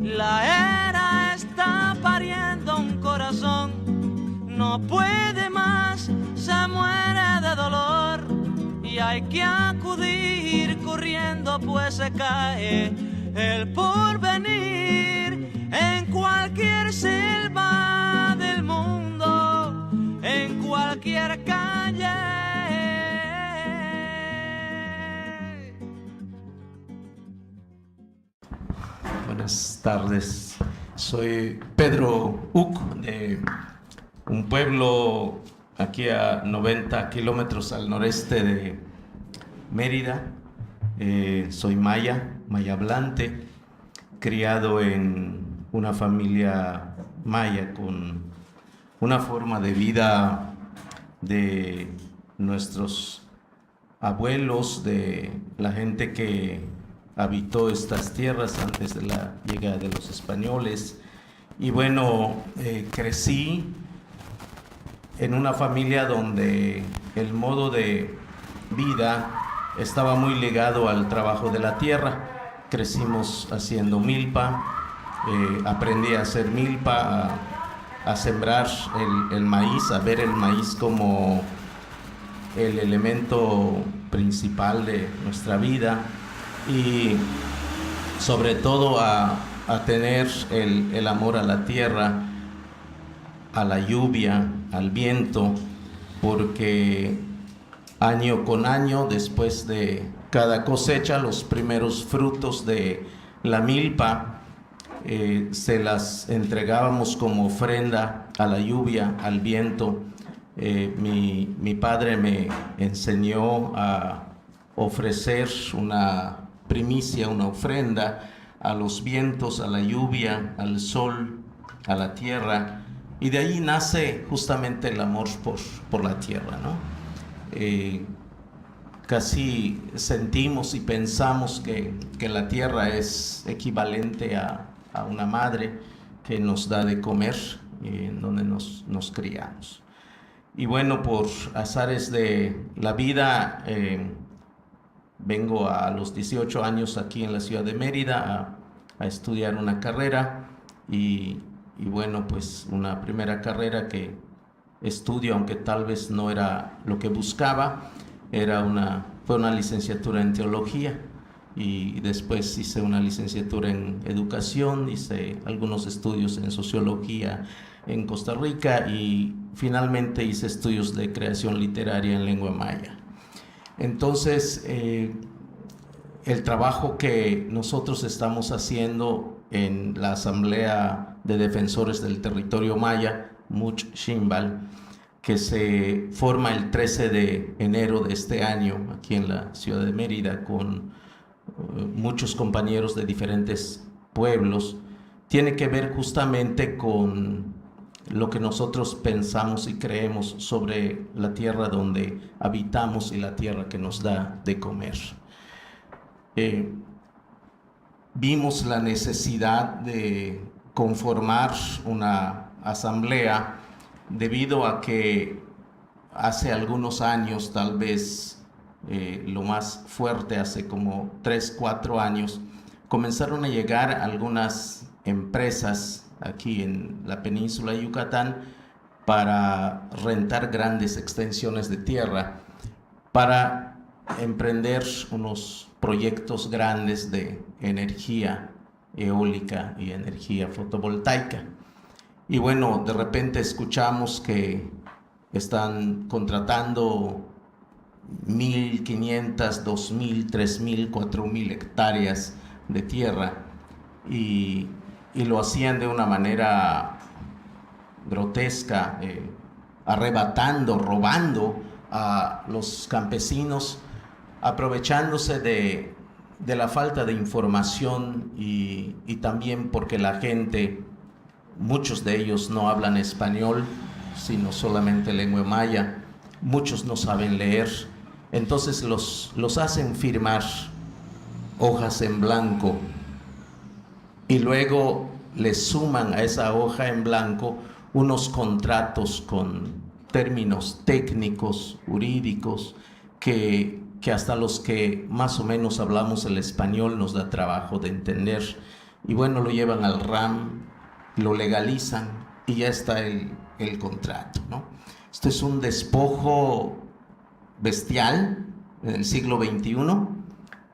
La era está pariendo un corazón, no puede más, se muere de dolor y hay que acudir corriendo pues se cae el porvenir en cualquier selva del mundo, en cualquier calle. Buenas tardes, soy Pedro Uc, de un pueblo aquí a 90 kilómetros al noreste de Mérida. Soy maya hablante, criado en una familia maya con una forma de vida de nuestros abuelos, de la gente que habitó estas tierras antes de la llegada de los españoles. Y bueno, crecí en una familia donde el modo de vida estaba muy ligado al trabajo de la tierra. Crecimos haciendo milpa, aprendí a hacer milpa, a sembrar el maíz, a ver el maíz como el elemento principal de nuestra vida y sobre todo a tener el amor a la tierra, a la lluvia, al viento, porque año con año, después de cada cosecha, los primeros frutos de la milpa se las entregábamos como ofrenda a la lluvia, al viento. Mi padre me enseñó a ofrecer una primicia, una ofrenda a los vientos, a la lluvia, al sol, a la tierra, y de ahí nace justamente el amor por la tierra, ¿no? Casi sentimos y pensamos que la tierra es equivalente a una madre que nos da de comer, en donde nos criamos. Y bueno, por azares de la vida, vengo a los 18 años aquí en la ciudad de Mérida a estudiar una carrera y bueno, pues una primera carrera que estudio, aunque tal vez no era lo que buscaba, fue una licenciatura en teología y después hice una licenciatura en educación, hice algunos estudios en sociología en Costa Rica y finalmente hice estudios de creación literaria en lengua maya. Entonces, el trabajo que nosotros estamos haciendo en la Asamblea de Defensores del Territorio Maya, Much Ximbal, que se forma el 13 de enero de este año aquí en la ciudad de Mérida con muchos compañeros de diferentes pueblos, tiene que ver justamente con lo que nosotros pensamos y creemos sobre la tierra donde habitamos y la tierra que nos da de comer. Vimos la necesidad de conformar una asamblea debido a que hace algunos años, tal vez lo más fuerte, hace como 3-4 años, comenzaron a llegar algunas empresas aquí en la península de Yucatán para rentar grandes extensiones de tierra para emprender unos proyectos grandes de energía eólica y energía fotovoltaica. Y bueno, de repente escuchamos que están contratando 1,500, 2,000, 3,000, 4,000 hectáreas de tierra y lo hacían de una manera grotesca, arrebatando, robando a los campesinos, aprovechándose de la falta de información y también porque la gente, muchos de ellos no hablan español, sino solamente lengua maya, muchos no saben leer, entonces los hacen firmar hojas en blanco y luego le suman a esa hoja en blanco unos contratos con términos técnicos, jurídicos, que hasta los que más o menos hablamos el español nos da trabajo de entender. y bueno, lo llevan al RAM, lo legalizan y ya está el contrato, ¿no? Esto es un despojo bestial en el siglo XXI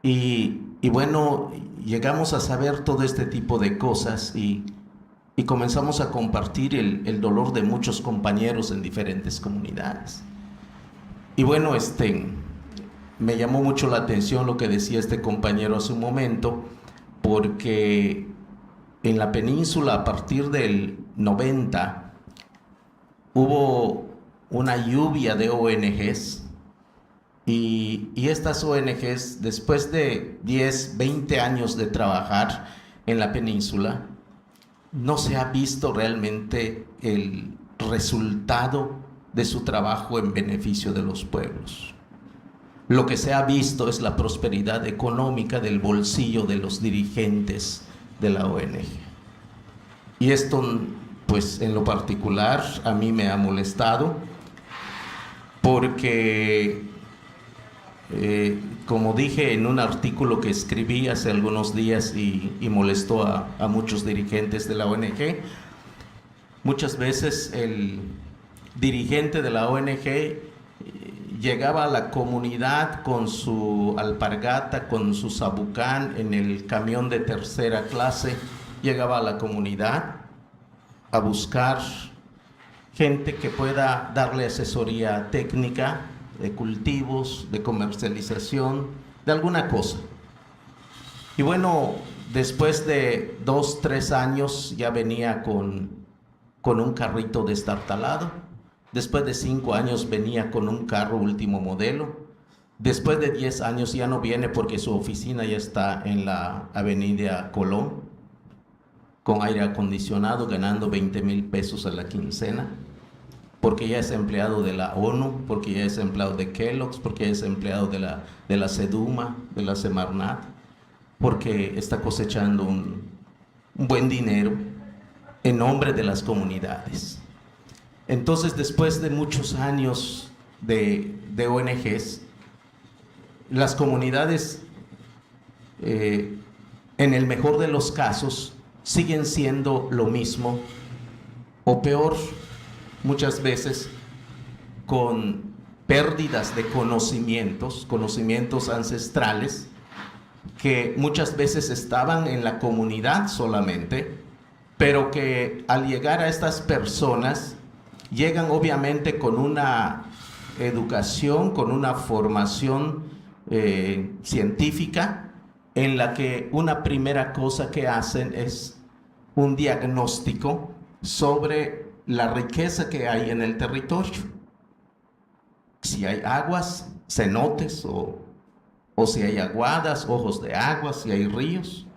y bueno, llegamos a saber todo este tipo de cosas y comenzamos a compartir el dolor de muchos compañeros en diferentes comunidades. Y bueno, me llamó mucho la atención lo que decía este compañero hace un momento, porque en la península a partir del 90 hubo una lluvia de ONGs y estas ONGs, después de 10, 20 años de trabajar en la península, no se ha visto realmente el resultado de su trabajo en beneficio de los pueblos. Lo que se ha visto es la prosperidad económica del bolsillo de los dirigentes de la ONG. Y esto, pues en lo particular, a mí me ha molestado porque, como dije en un artículo que escribí hace algunos días y molestó a muchos dirigentes de la ONG, muchas veces el dirigente de la ONG llegaba a la comunidad con su alpargata, con su sabucán en el camión de tercera clase, llegaba a la comunidad a buscar gente que pueda darle asesoría técnica de cultivos, de comercialización, de alguna cosa. Y bueno, después de 2, 3 años ya venía con un carrito destartalado. Después de 5 años venía con un carro último modelo. Después de 10 años ya no viene porque su oficina ya está en la avenida Colón, con aire acondicionado, ganando 20,000 pesos a la quincena, porque ya es empleado de la ONU, porque ya es empleado de Kellogg's, porque ya es empleado de la Seduma, de la Semarnat, porque está cosechando un buen dinero en nombre de las comunidades. Entonces, después de muchos años de ONGs, las comunidades, en el mejor de los casos, siguen siendo lo mismo o peor, muchas veces con pérdidas de conocimientos ancestrales que muchas veces estaban en la comunidad solamente, pero que al llegar a estas personas llegan obviamente con una educación, con una formación científica, en la que una primera cosa que hacen es un diagnóstico sobre la riqueza que hay en el territorio. Si hay aguas, cenotes o si hay aguadas, ojos de agua, si hay ríos.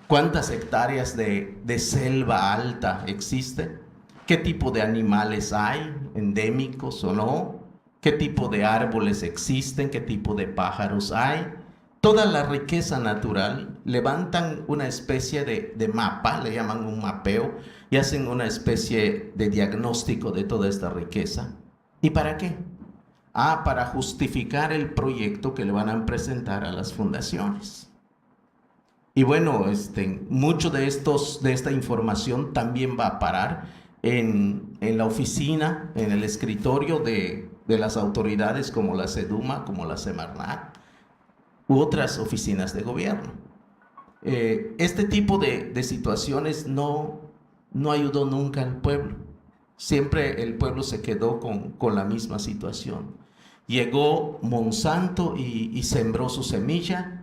¿Cuántas hectáreas de selva alta existen? ¿Qué tipo de animales hay, endémicos o no? ¿Qué tipo de árboles existen? ¿Qué tipo de pájaros hay? Toda la riqueza natural, levantan una especie de mapa, le llaman un mapeo, y hacen una especie de diagnóstico de toda esta riqueza. ¿Y para qué? Para justificar el proyecto que le van a presentar a las fundaciones. Y bueno, mucho de esta información también va a parar en la oficina, en el escritorio de las autoridades como la Seduma, como la Semarnat u otras oficinas de gobierno. Este tipo de situaciones no ayudó nunca al pueblo. Siempre el pueblo se quedó con la misma situación. Llegó Monsanto y sembró su semilla.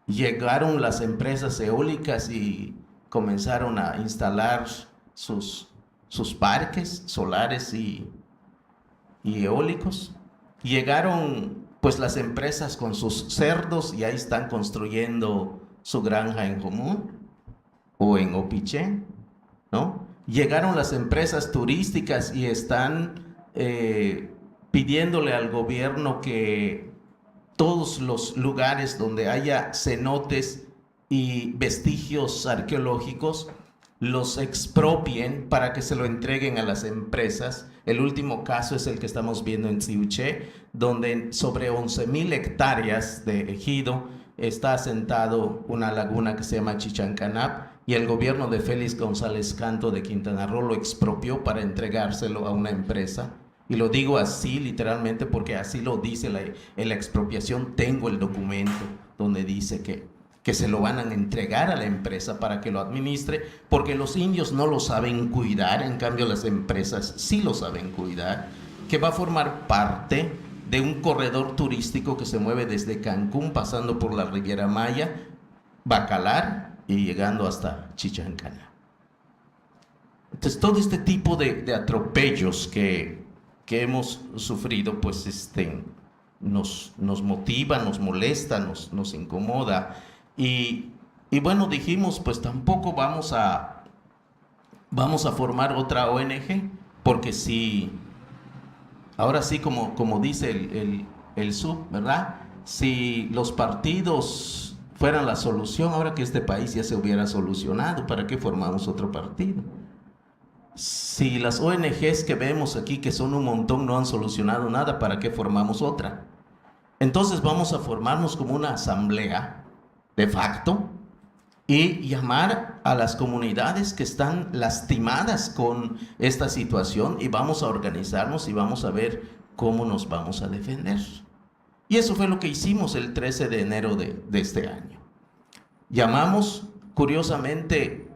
Llegaron las empresas eólicas y comenzaron a instalar sus parques solares y eólicos. Llegaron pues las empresas con sus cerdos y ahí están construyendo su granja en Jomún o en Opiché, ¿no? Llegaron las empresas turísticas y están pidiéndole al gobierno que todos los lugares donde haya cenotes y vestigios arqueológicos los expropien para que se lo entreguen a las empresas. El último caso es el que estamos viendo en Siuché, donde sobre 11,000 hectáreas de ejido está asentado una laguna que se llama Chichancanap, y el gobierno de Félix González Canto de Quintana Roo lo expropió para entregárselo a una empresa. Y lo digo así literalmente porque así lo dice en la expropiación. Tengo el documento donde dice que se lo van a entregar a la empresa para que lo administre, porque los indios no lo saben cuidar, en cambio las empresas sí lo saben cuidar, que va a formar parte de un corredor turístico que se mueve desde Cancún, pasando por la Riviera Maya, Bacalar y llegando hasta Chichancana. Entonces todo este tipo de atropellos que hemos sufrido, pues nos motiva, nos molesta, nos incomoda. Y bueno, dijimos, pues tampoco vamos a formar otra ONG, porque si, ahora sí, como dice el SUB, ¿verdad? Si los partidos fueran la solución, ahora que este país ya se hubiera solucionado, ¿para qué formamos otro partido? Si las ONGs que vemos aquí, que son un montón, no han solucionado nada, ¿para qué formamos otra? Entonces vamos a formarnos como una asamblea de facto y llamar a las comunidades que están lastimadas con esta situación, y vamos a organizarnos y vamos a ver cómo nos vamos a defender. Y eso fue lo que hicimos el 13 de enero de este año. Llamamos, curiosamente,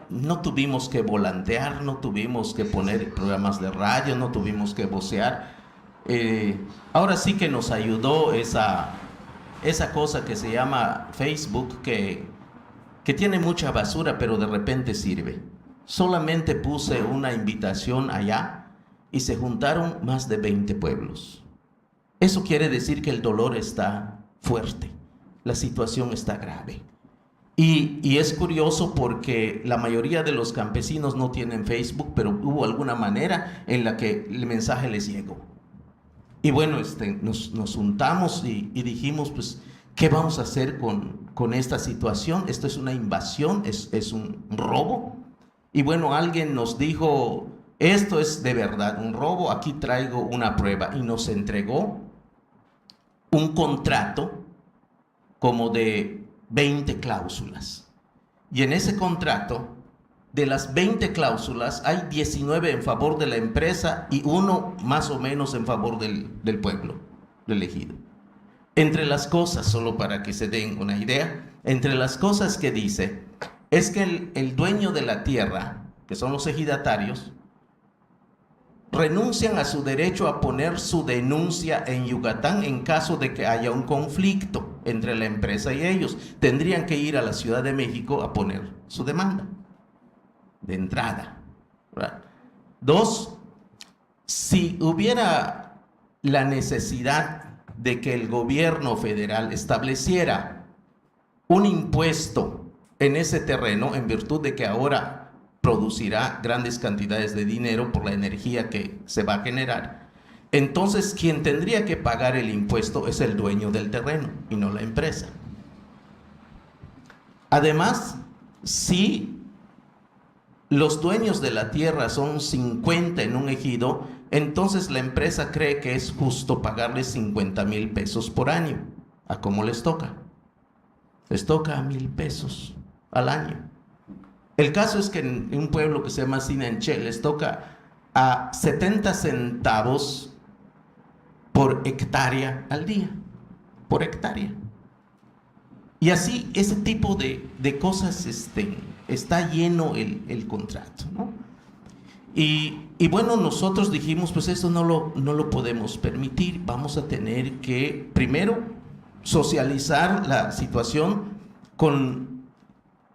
no tuvimos que volantear, no tuvimos que poner programas de radio, no tuvimos que vocear. Ahora sí que nos ayudó esa cosa que se llama Facebook, que tiene mucha basura, pero de repente sirve. Solamente puse una invitación allá y se juntaron más de 20 pueblos. Eso quiere decir que el dolor está fuerte, la situación está grave. Y es curioso porque la mayoría de los campesinos no tienen Facebook, pero hubo alguna manera en la que el mensaje les llegó. Y bueno, nos juntamos y dijimos, pues, ¿qué vamos a hacer con esta situación? Esto es una invasión, es un robo. Y bueno, alguien nos dijo, esto es de verdad un robo, aquí traigo una prueba. Y nos entregó un contrato como de 20 cláusulas. Y en ese contrato, de las 20 cláusulas, hay 19 en favor de la empresa y 1 más o menos en favor del pueblo, del ejido. Entre las cosas, solo para que se den una idea, entre las cosas que dice, es que el dueño de la tierra, que son los ejidatarios, renuncian a su derecho a poner su denuncia en Yucatán en caso de que haya un conflicto entre la empresa y ellos. Tendrían que ir a la Ciudad de México a poner su demanda de entrada, ¿verdad? 2, si hubiera la necesidad de que el gobierno federal estableciera un impuesto en ese terreno, en virtud de que ahora producirá grandes cantidades de dinero por la energía que se va a generar, entonces quien tendría que pagar el impuesto es el dueño del terreno y no la empresa. Además, si los dueños de la tierra son 50 en un ejido, entonces la empresa cree que es justo pagarles 50,000 pesos por año. ¿A cómo les toca? Les toca a 1,000 pesos al año. El caso es que en un pueblo que se llama Sinanché les toca a 70 centavos por hectárea al día, por hectárea. Y así, ese tipo de cosas está lleno el contrato, ¿no? Y bueno, nosotros dijimos, pues eso no lo podemos permitir. Vamos a tener que, primero, socializar la situación con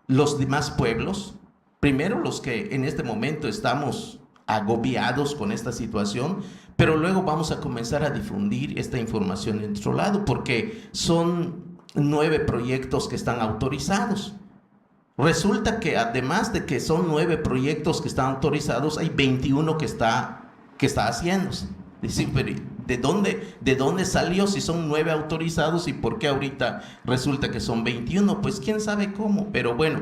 los demás pueblos, primero los que en este momento estamos agobiados con esta situación, pero luego vamos a comenzar a difundir esta información en nuestro lado, porque son 9 proyectos que están autorizados. Resulta que además de que son 9 proyectos que están autorizados, hay 21 que está haciéndose. Dicen, pero ¿de dónde salió si son 9 autorizados y por qué ahorita resulta que son 21? Pues quién sabe cómo, pero bueno,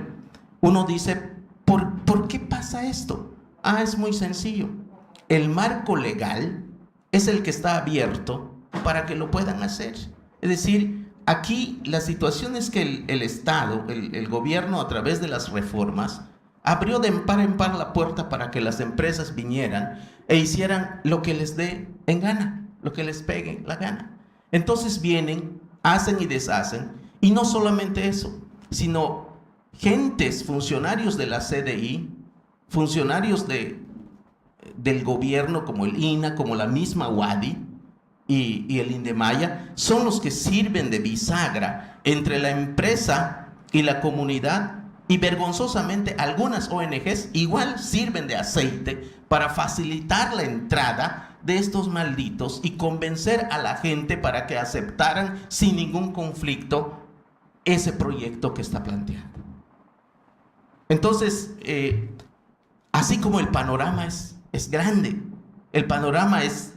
uno dice, ¿por qué pasa esto? Es muy sencillo. El marco legal es el que está abierto para que lo puedan hacer. Es decir, aquí la situación es que el Estado, el gobierno, a través de las reformas, abrió de par en par la puerta para que las empresas vinieran e hicieran lo que les dé en gana, lo que les pegue la gana. Entonces vienen, hacen y deshacen, y no solamente eso, sino gentes, funcionarios de la CDI, funcionarios del gobierno como el INAH, como la misma UADY y el INDEMAYA, son los que sirven de bisagra entre la empresa y la comunidad. Y vergonzosamente algunas ONGs igual sirven de aceite para facilitar la entrada de estos malditos y convencer a la gente para que aceptaran sin ningún conflicto ese proyecto que está planteando. Entonces, así como el panorama es grande, el panorama es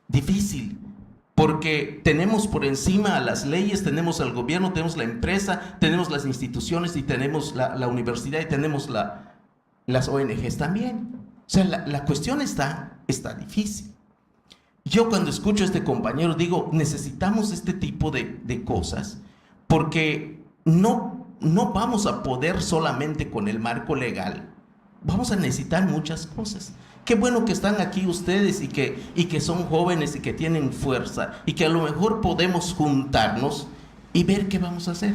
difícil, porque tenemos por encima a las leyes, tenemos al gobierno, tenemos la empresa, tenemos las instituciones y tenemos la universidad y tenemos las ONGs también. O sea, la cuestión está difícil. Yo cuando escucho a este compañero digo, necesitamos este tipo de cosas, porque no vamos a poder solamente con el marco legal, vamos a necesitar muchas cosas. Qué bueno que están aquí ustedes y que son jóvenes y que tienen fuerza y que a lo mejor podemos juntarnos y ver qué vamos a hacer.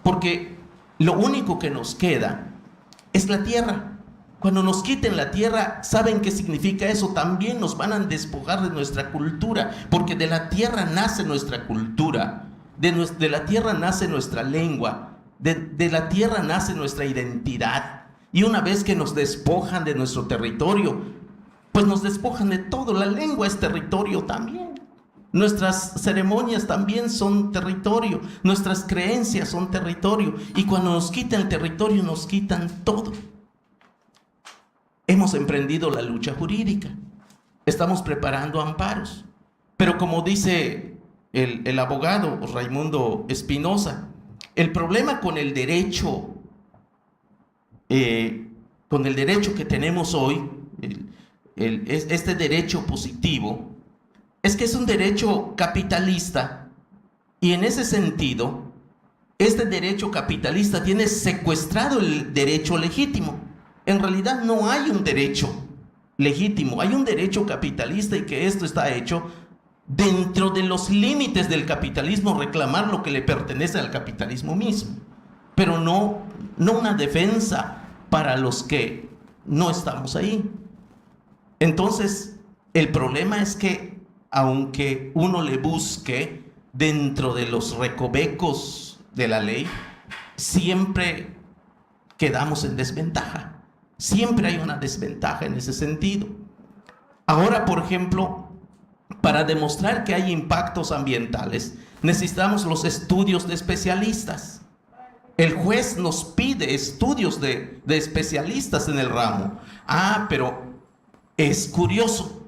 Porque lo único que nos queda es la tierra. Cuando nos quiten la tierra, ¿saben qué significa eso? También nos van a despojar de nuestra cultura, porque de la tierra nace nuestra cultura, de la tierra nace nuestra lengua, de la tierra nace nuestra identidad. Y una vez que nos despojan de nuestro territorio, pues nos despojan de todo. La lengua es territorio también. Nuestras ceremonias también son territorio. Nuestras creencias son territorio. Y cuando nos quitan el territorio, nos quitan todo. Hemos emprendido la lucha jurídica. Estamos preparando amparos. Pero como dice el abogado Raimundo Espinosa, el problema con el derecho que tenemos hoy, este derecho positivo, es que es un derecho capitalista, y en ese sentido, este derecho capitalista tiene secuestrado el derecho legítimo. En realidad no hay un derecho legítimo, hay un derecho capitalista, y que esto está hecho dentro de los límites del capitalismo, reclamar lo que le pertenece al capitalismo mismo, pero no una defensa para los que no estamos ahí. Entonces, el problema es que aunque uno le busque dentro de los recovecos de la ley, siempre quedamos en desventaja. Siempre hay una desventaja en ese sentido. Ahora, por ejemplo, para demostrar que hay impactos ambientales, necesitamos los estudios de especialistas. El juez nos pide estudios de especialistas en el ramo. Pero es curioso,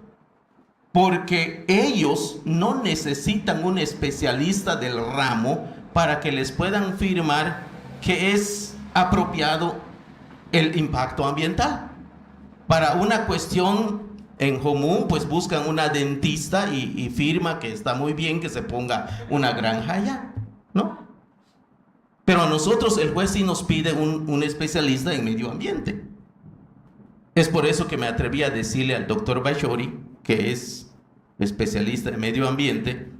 porque ellos no necesitan un especialista del ramo para que les puedan firmar que es apropiado el impacto ambiental. Para una cuestión en común, pues buscan una dentista y firma que está muy bien que se ponga una granja allá, ¿no? Pero a nosotros el juez sí nos pide un especialista en medio ambiente. Es por eso que me atreví a decirle al doctor Bashori, que es especialista en medio ambiente,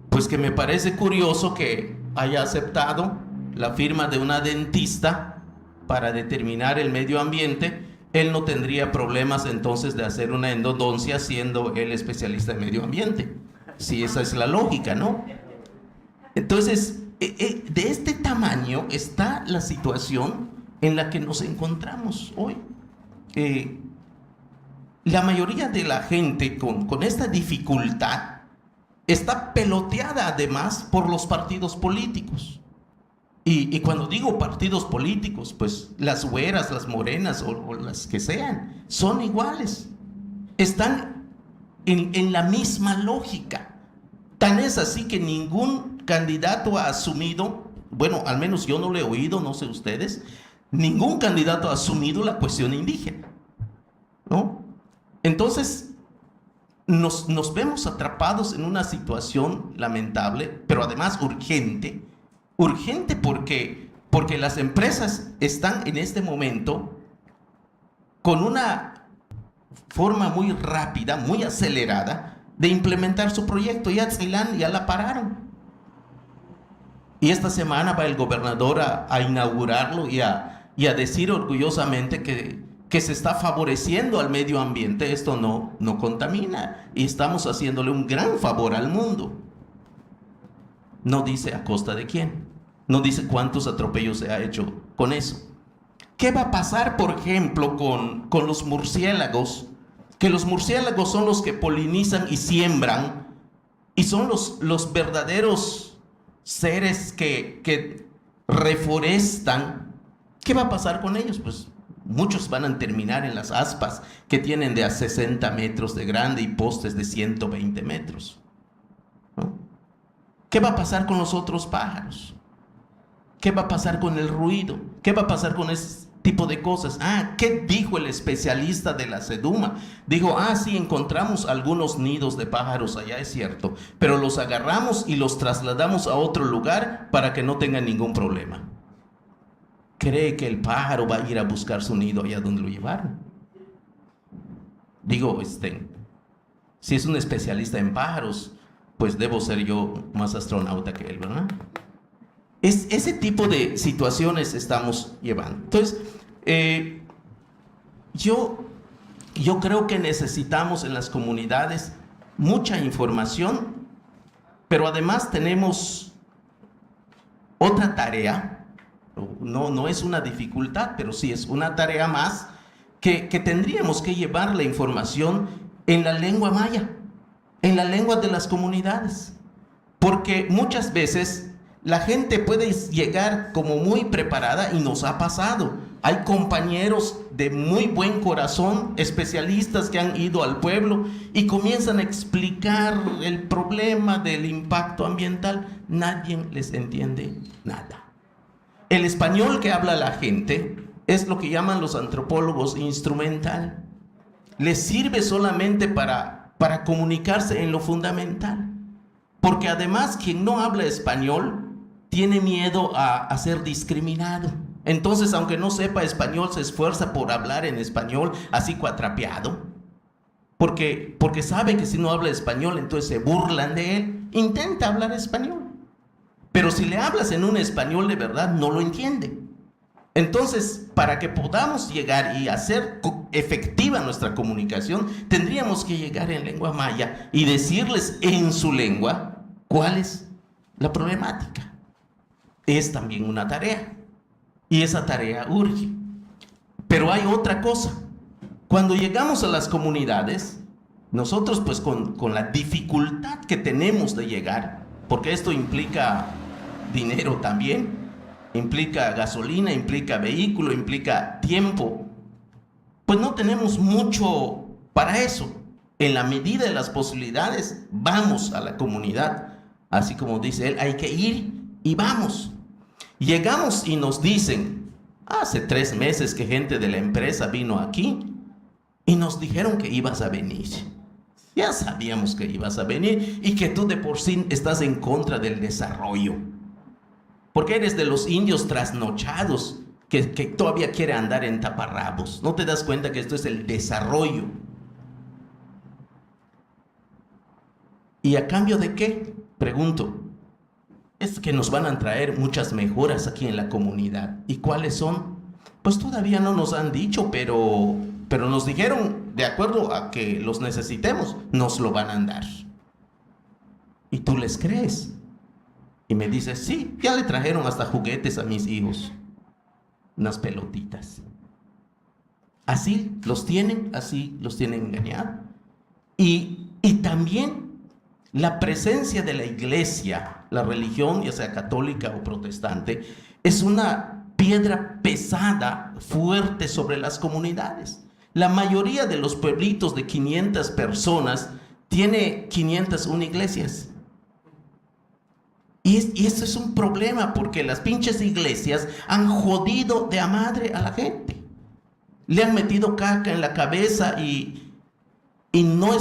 pues que me parece curioso que haya aceptado la firma de una dentista para determinar el medio ambiente. Él no tendría problemas entonces de hacer una endodoncia siendo él especialista en medio ambiente. Si esa es la lógica, ¿no? Entonces, de este tamaño está la situación en la que nos encontramos hoy. La mayoría de la gente con esta dificultad está peloteada además por los partidos políticos. Y cuando digo partidos políticos, pues las güeras, las morenas o las que sean, son iguales. Están en la misma lógica. Tan es así que ningún candidato ha asumido, bueno, al menos yo no lo he oído, no sé ustedes, ningún candidato ha asumido la cuestión indígena, ¿no? Entonces, nos vemos atrapados en una situación lamentable, pero además urgente. Urgente porque las empresas están en este momento con una forma muy rápida, muy acelerada de implementar su proyecto. Ya Tzilán ya la pararon. Y esta semana va el gobernador a inaugurarlo y a decir orgullosamente que se está favoreciendo al medio ambiente. Esto no contamina y estamos haciéndole un gran favor al mundo. No dice a costa de quién, no dice cuántos atropellos se ha hecho con eso. ¿Qué va a pasar, por ejemplo, con los murciélagos? Que los murciélagos son los que polinizan y siembran y son los verdaderos seres que reforestan. ¿Qué va a pasar con ellos? Pues muchos van a terminar en las aspas que tienen de a 60 metros de grande y postes de 120 metros. ¿No? ¿Qué va a pasar con los otros pájaros? ¿Qué va a pasar con el ruido? ¿Qué va a pasar con ese tipo de cosas? ¿Qué dijo el especialista de la SEDUMA? Dijo, sí, encontramos algunos nidos de pájaros allá, es cierto, pero los agarramos y los trasladamos a otro lugar para que no tengan ningún problema. ¿Cree que el pájaro va a ir a buscar su nido allá donde lo llevaron? Digo, si es un especialista en pájaros, pues debo ser yo más astronauta que él, ¿verdad? Ese tipo de situaciones estamos llevando. Entonces, yo creo que necesitamos en las comunidades mucha información, pero además tenemos otra tarea. No es una dificultad, pero sí es una tarea más que tendríamos que llevar la información en la lengua maya, en la lengua de las comunidades, porque muchas veces la gente puede llegar como muy preparada y nos ha pasado. Hay compañeros de muy buen corazón, especialistas que han ido al pueblo y comienzan a explicar el problema del impacto ambiental. Nadie les entiende nada. El español que habla la gente es lo que llaman los antropólogos instrumental. Les sirve solamente para comunicarse en lo fundamental. Porque además quien no habla español tiene miedo a ser discriminado. Entonces, aunque no sepa español, se esfuerza por hablar en español así cuatrapeado. Porque sabe que si no habla español, entonces se burlan de él. Intenta hablar español. Pero si le hablas en un español de verdad, no lo entiende. Entonces, para que podamos llegar y hacer efectiva nuestra comunicación, tendríamos que llegar en lengua maya y decirles en su lengua cuál es la problemática. Es también una tarea, y esa tarea urge. Pero hay otra cosa. Cuando llegamos a las comunidades, nosotros pues con la dificultad que tenemos de llegar, porque esto implica dinero también, implica gasolina, implica vehículo, implica tiempo, pues no tenemos mucho para eso. En la medida de las posibilidades, vamos a la comunidad, así como dice él, hay que ir y vamos. Llegamos y nos dicen, hace 3 meses que gente de la empresa vino aquí y nos dijeron que ibas a venir. Ya sabíamos que ibas a venir y que tú de por sí estás en contra del desarrollo. Porque eres de los indios trasnochados que todavía quiere andar en taparrabos. ¿No te das cuenta que esto es el desarrollo? ¿Y a cambio de qué? Pregunto. Es que nos van a traer muchas mejoras aquí en la comunidad. ¿Y cuáles son? Pues todavía no nos han dicho, pero nos dijeron, de acuerdo a que los necesitemos, nos lo van a dar. ¿Y tú les crees? Y me dices, sí, ya le trajeron hasta juguetes a mis hijos. Unas pelotitas. Así los tienen engañados. Y también la presencia de la iglesia, la religión, ya sea católica o protestante, es una piedra pesada, fuerte sobre las comunidades. La mayoría de los pueblitos de 500 personas tiene 501 iglesias. Y eso es un problema porque las pinches iglesias han jodido de a madre a la gente. Le han metido caca en la cabeza y no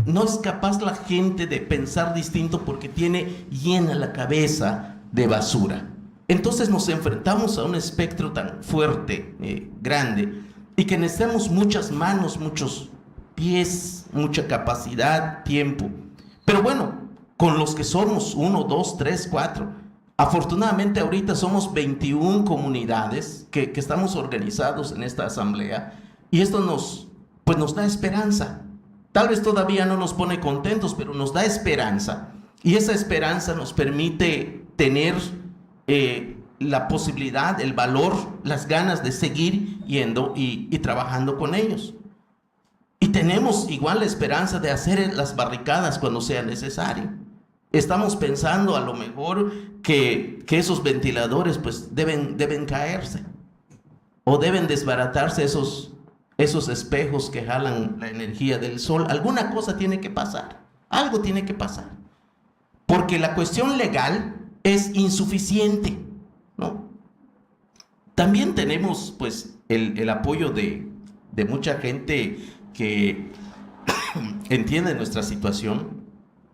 no es capaz la gente de pensar distinto porque tiene llena la cabeza de basura. Entonces nos enfrentamos a un espectro tan fuerte, grande, y que necesitamos muchas manos, muchos pies, mucha capacidad, tiempo. Pero bueno, con los que somos 1, 2, 3, 4, afortunadamente ahorita somos 21 comunidades que estamos organizados en esta asamblea, y esto nos da esperanza. Tal vez todavía no nos pone contentos, pero nos da esperanza, y esa esperanza nos permite tener la posibilidad, el valor, las ganas de seguir yendo y trabajando con ellos. Y tenemos igual la esperanza de hacer las barricadas cuando sea necesario. Estamos pensando a lo mejor que esos ventiladores pues deben caerse, o deben desbaratarse esos espejos que jalan la energía del sol. Alguna cosa tiene que pasar, algo tiene que pasar, porque la cuestión legal es insuficiente, ¿no? También tenemos pues el apoyo de mucha gente que entiende nuestra situación.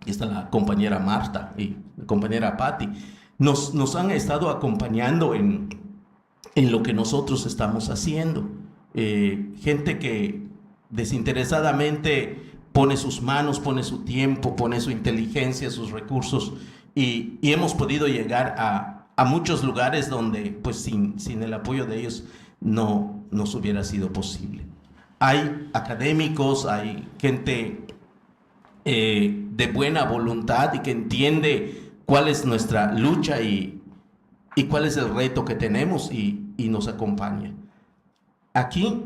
Y está la compañera Marta y la compañera Patti. Nos han estado acompañando en lo que nosotros estamos haciendo. Gente que desinteresadamente pone sus manos, pone su tiempo, pone su inteligencia, sus recursos, y hemos podido llegar a muchos lugares donde pues sin el apoyo de ellos no nos hubiera sido posible. Hay académicos, hay gente de buena voluntad y que entiende cuál es nuestra lucha y cuál es el reto que tenemos, y nos acompaña. Aquí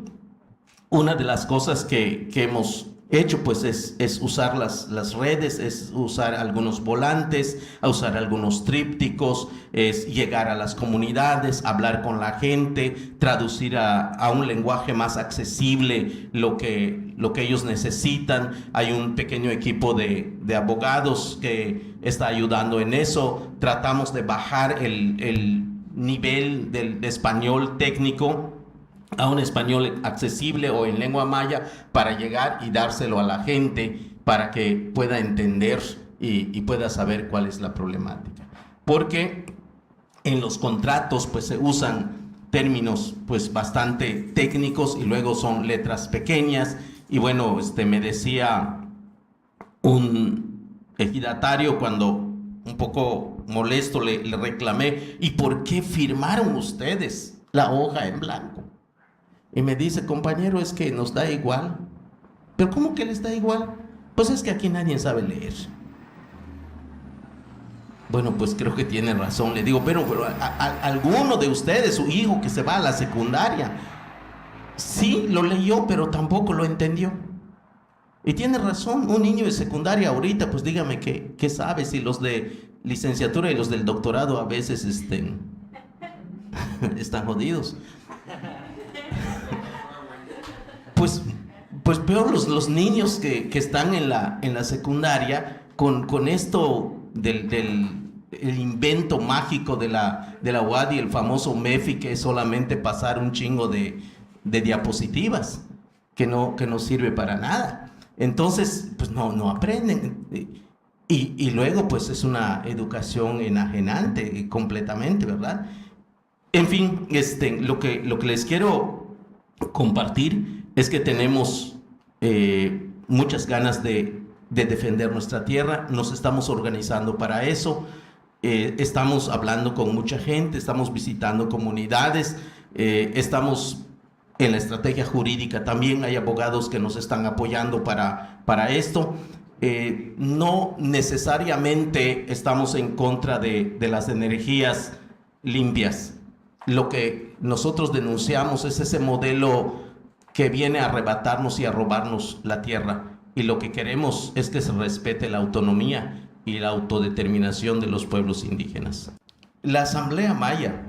una de las cosas que hemos hecho pues es usar las redes, es usar algunos volantes, a usar algunos trípticos, es llegar a las comunidades, hablar con la gente, traducir a un lenguaje más accesible lo que ellos necesitan. Hay un pequeño equipo de abogados que está ayudando en eso. Tratamos de bajar el nivel del español técnico a un español accesible o en lengua maya, para llegar y dárselo a la gente para que pueda entender y pueda saber cuál es la problemática. Porque en los contratos pues se usan términos pues bastante técnicos y luego son letras pequeñas. Y bueno, me decía un ejidatario cuando un poco molesto le reclamé: ¿y por qué firmaron ustedes la hoja en blanco? Y me dice: compañero, es que nos da igual. ¿Pero cómo que les da igual? Pues es que aquí nadie sabe leer. Bueno, pues creo que tiene razón. Le digo, pero alguno de ustedes, su hijo que se va a la secundaria, sí lo leyó, pero tampoco lo entendió. Y tiene razón. Un niño de secundaria ahorita, pues dígame qué sabe, si los de licenciatura y los del doctorado a veces están jodidos. Pues peor los niños que están en la secundaria con esto del invento mágico de la UAD y el famoso MEFI, que es solamente pasar un chingo de diapositivas que no sirve para nada. Entonces pues no aprenden, y luego pues es una educación enajenante completamente, ¿verdad? En fin, lo que les quiero compartir es que tenemos muchas ganas de defender nuestra tierra. Nos estamos organizando para eso. Estamos hablando con mucha gente, estamos visitando comunidades, estamos en la estrategia jurídica. También hay abogados que nos están apoyando para esto. No necesariamente estamos en contra de las energías limpias. Lo que nosotros denunciamos es ese modelo que viene a arrebatarnos y a robarnos la tierra, y lo que queremos es que se respete la autonomía y la autodeterminación de los pueblos indígenas. La Asamblea Maya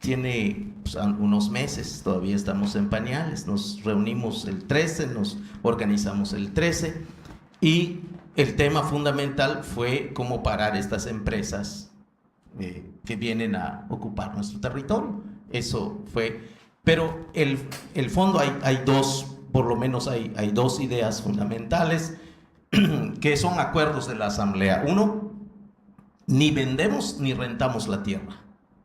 tiene unos meses, todavía estamos en pañales. Nos reunimos el 13, nos organizamos el 13, y el tema fundamental fue cómo parar estas empresas que vienen a ocupar nuestro territorio. Eso fue. Pero el fondo hay dos, por lo menos hay dos ideas fundamentales. que son acuerdos de la asamblea. Uno, ni vendemos ni rentamos la tierra.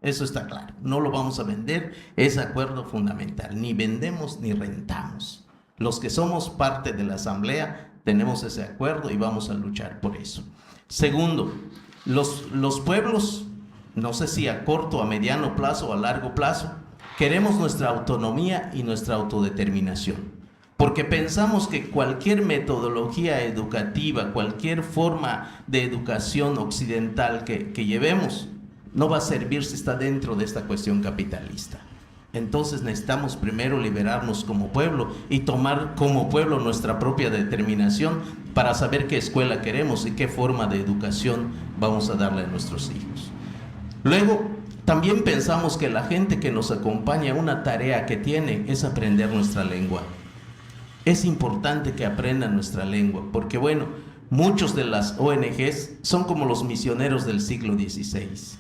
Eso está claro. No lo vamos a vender. Es acuerdo fundamental. Ni vendemos ni rentamos. Los que somos parte de la asamblea tenemos ese acuerdo y vamos a luchar por eso. Segundo, los pueblos, no sé si a corto, a mediano plazo o a largo plazo, queremos nuestra autonomía y nuestra autodeterminación. Porque pensamos que cualquier metodología educativa, cualquier forma de educación occidental que llevemos, no va a servir si está dentro de esta cuestión capitalista. Entonces necesitamos primero liberarnos como pueblo y tomar como pueblo nuestra propia determinación para saber qué escuela queremos y qué forma de educación vamos a darle a nuestros hijos. Luego, también pensamos que la gente que nos acompaña, una tarea que tiene es aprender nuestra lengua. Es importante que aprendan nuestra lengua, porque bueno, muchos de las ONGs son como los misioneros del siglo XVI.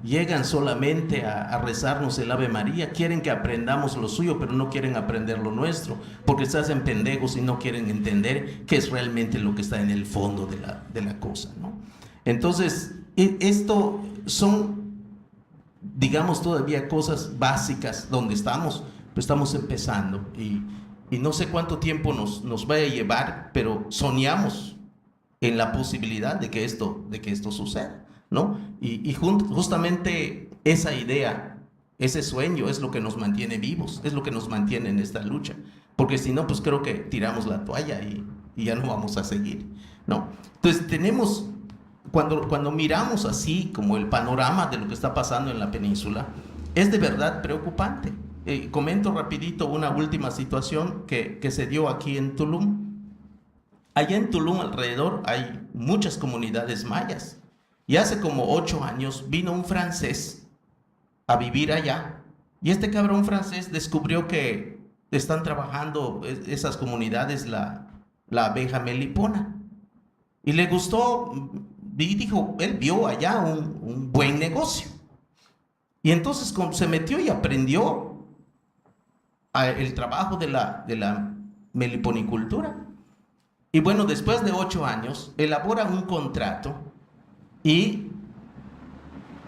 Llegan solamente a rezarnos el Ave María, quieren que aprendamos lo suyo, pero no quieren aprender lo nuestro, porque se hacen pendejos y no quieren entender qué es realmente lo que está en el fondo de la cosa, ¿no? Entonces, esto son, digamos, todavía cosas básicas donde estamos, pues estamos empezando y no sé cuánto tiempo nos vaya a llevar, pero soñamos en la posibilidad de que esto suceda, ¿no? Y justamente esa idea, ese sueño es lo que nos mantiene vivos, es lo que nos mantiene en esta lucha, porque si no, pues creo que tiramos la toalla y ya no vamos a seguir, ¿no? Entonces tenemos, cuando miramos así como el panorama de lo que está pasando en la península, es de verdad preocupante. Comento rapidito una última situación que se dio aquí en Tulum. Allá en Tulum alrededor hay muchas comunidades mayas. Y hace como 8 años vino un francés a vivir allá. Y este cabrón francés descubrió que están trabajando esas comunidades la abeja melipona. Y le gustó y dijo, él vio allá un buen negocio. Y entonces se metió y aprendió el trabajo de la meliponicultura. Y bueno, después de 8 años, elabora un contrato y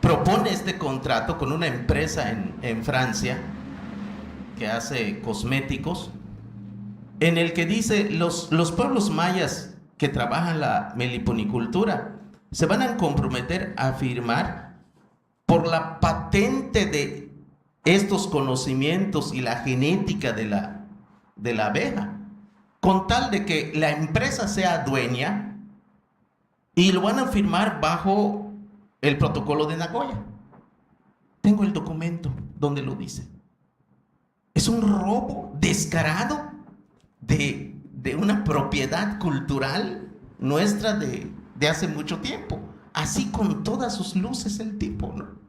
propone este contrato con una empresa en Francia que hace cosméticos, en el que dice, los pueblos mayas que trabajan la meliponicultura se van a comprometer a firmar por la patente de estos conocimientos y la genética de la abeja, con tal de que la empresa sea dueña, y lo van a firmar bajo el protocolo de Nagoya. Tengo el documento donde lo dice. Es un robo descarado de una propiedad cultural nuestra de hace mucho tiempo, así con todas sus luces el tipo, ¿no?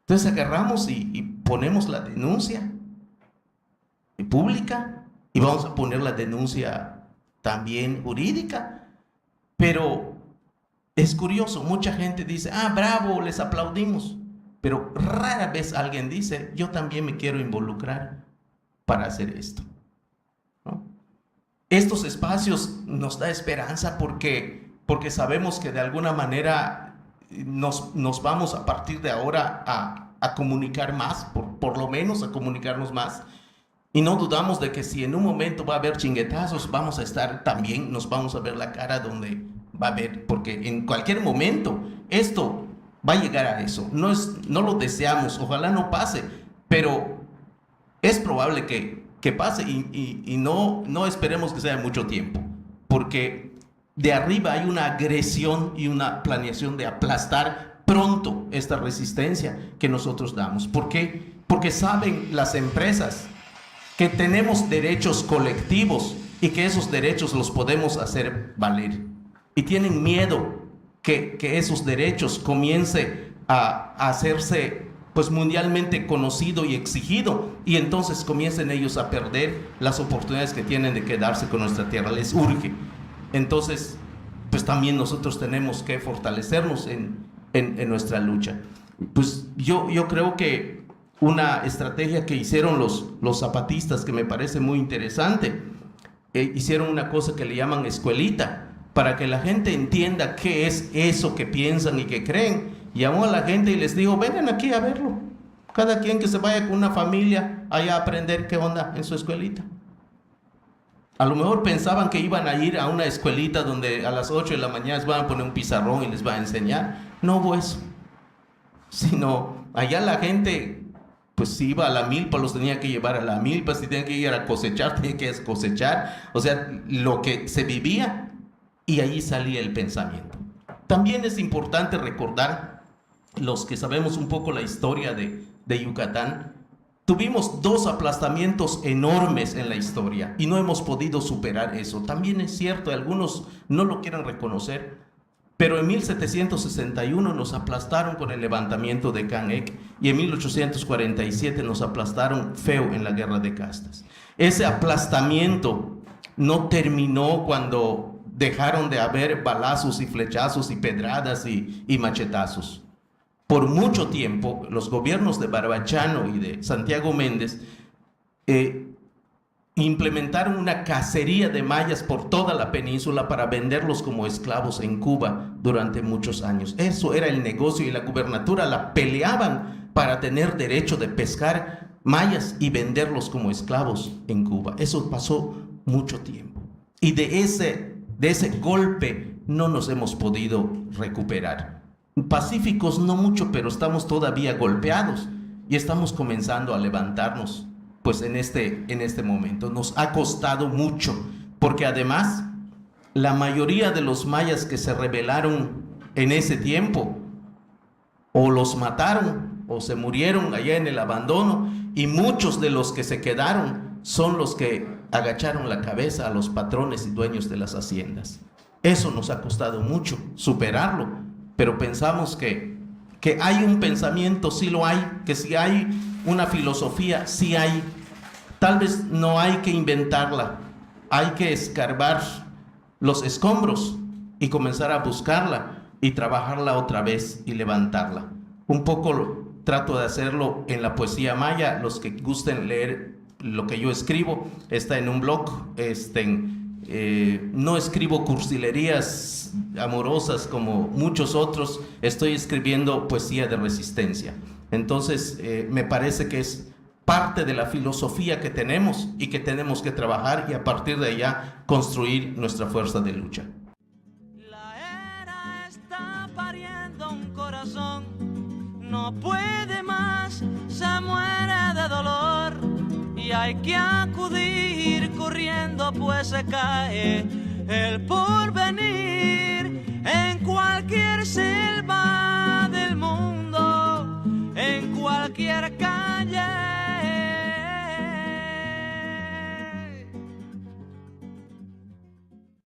Entonces agarramos y ponemos la denuncia pública y vamos a poner la denuncia también jurídica. Pero es curioso, mucha gente dice, bravo, les aplaudimos. Pero rara vez alguien dice, yo también me quiero involucrar para hacer esto, ¿no? Estos espacios nos da esperanza porque sabemos que de alguna manera nos vamos a partir de ahora a comunicar más, por lo menos a comunicarnos más, y no dudamos de que si en un momento va a haber chinguetazos, vamos a estar también, nos vamos a ver la cara donde va a haber, porque en cualquier momento esto va a llegar a eso. No lo deseamos, ojalá no pase, pero es probable que pase y no esperemos que sea mucho tiempo, porque de arriba hay una agresión y una planeación de aplastar pronto esta resistencia que nosotros damos. ¿Por qué? Porque saben las empresas que tenemos derechos colectivos y que esos derechos los podemos hacer valer. Y tienen miedo que esos derechos comience a hacerse pues mundialmente conocido y exigido, y entonces comiencen ellos a perder las oportunidades que tienen de quedarse con nuestra tierra. Les urge. Entonces, pues también nosotros tenemos que fortalecernos en nuestra lucha. Pues yo creo que una estrategia que hicieron los zapatistas, que me parece muy interesante, hicieron una cosa que le llaman escuelita, para que la gente entienda qué es eso que piensan y que creen. Llamó a la gente y les dijo: vengan aquí a verlo. Cada quien que se vaya con una familia allá a aprender qué onda en su escuelita. A lo mejor pensaban que iban a ir a una escuelita donde a las 8 de la mañana les van a poner un pizarrón y les van a enseñar. No hubo eso. Sino allá la gente, pues si iba a la milpa, los tenía que llevar a la milpa. Si tenían que ir a cosechar, tenían que cosechar. O sea, lo que se vivía, y allí salía el pensamiento. También es importante recordar, los que sabemos un poco la historia de Yucatán, tuvimos 2 aplastamientos enormes en la historia y no hemos podido superar eso. También es cierto, algunos no lo quieren reconocer, pero en 1761 nos aplastaron con el levantamiento de Canec y en 1847 nos aplastaron feo en la guerra de castas. Ese aplastamiento no terminó cuando dejaron de haber balazos y flechazos y pedradas y machetazos. Por mucho tiempo, los gobiernos de Barbachano y de Santiago Méndez implementaron una cacería de mayas por toda la península para venderlos como esclavos en Cuba durante muchos años. Eso era el negocio, y la gubernatura la peleaban para tener derecho de pescar mayas y venderlos como esclavos en Cuba. Eso pasó mucho tiempo. Y de ese golpe no nos hemos podido recuperar. Pacíficos no mucho, pero estamos todavía golpeados y estamos comenzando a levantarnos pues en este momento. Nos ha costado mucho, porque además la mayoría de los mayas que se rebelaron en ese tiempo o los mataron o se murieron allá en el abandono, y muchos de los que se quedaron son los que agacharon la cabeza a los patrones y dueños de las haciendas. Eso nos ha costado mucho superarlo, pero pensamos que hay un pensamiento, sí lo hay, que si hay una filosofía, sí hay. Tal vez no hay que inventarla, hay que escarbar los escombros y comenzar a buscarla y trabajarla otra vez y levantarla. Un poco trato de hacerlo en la poesía maya. Los que gusten leer lo que yo escribo, está en un blog. No escribo cursilerías amorosas como muchos otros, estoy escribiendo poesía de resistencia. Entonces me parece que es parte de la filosofía que tenemos y que tenemos que trabajar, y a partir de allá construir nuestra fuerza de lucha. La era está pariendo un corazón, no puede más, se muere de dolor, y hay que acudir corriendo, pues se cae el porvenir en cualquier selva del mundo, en cualquier casa.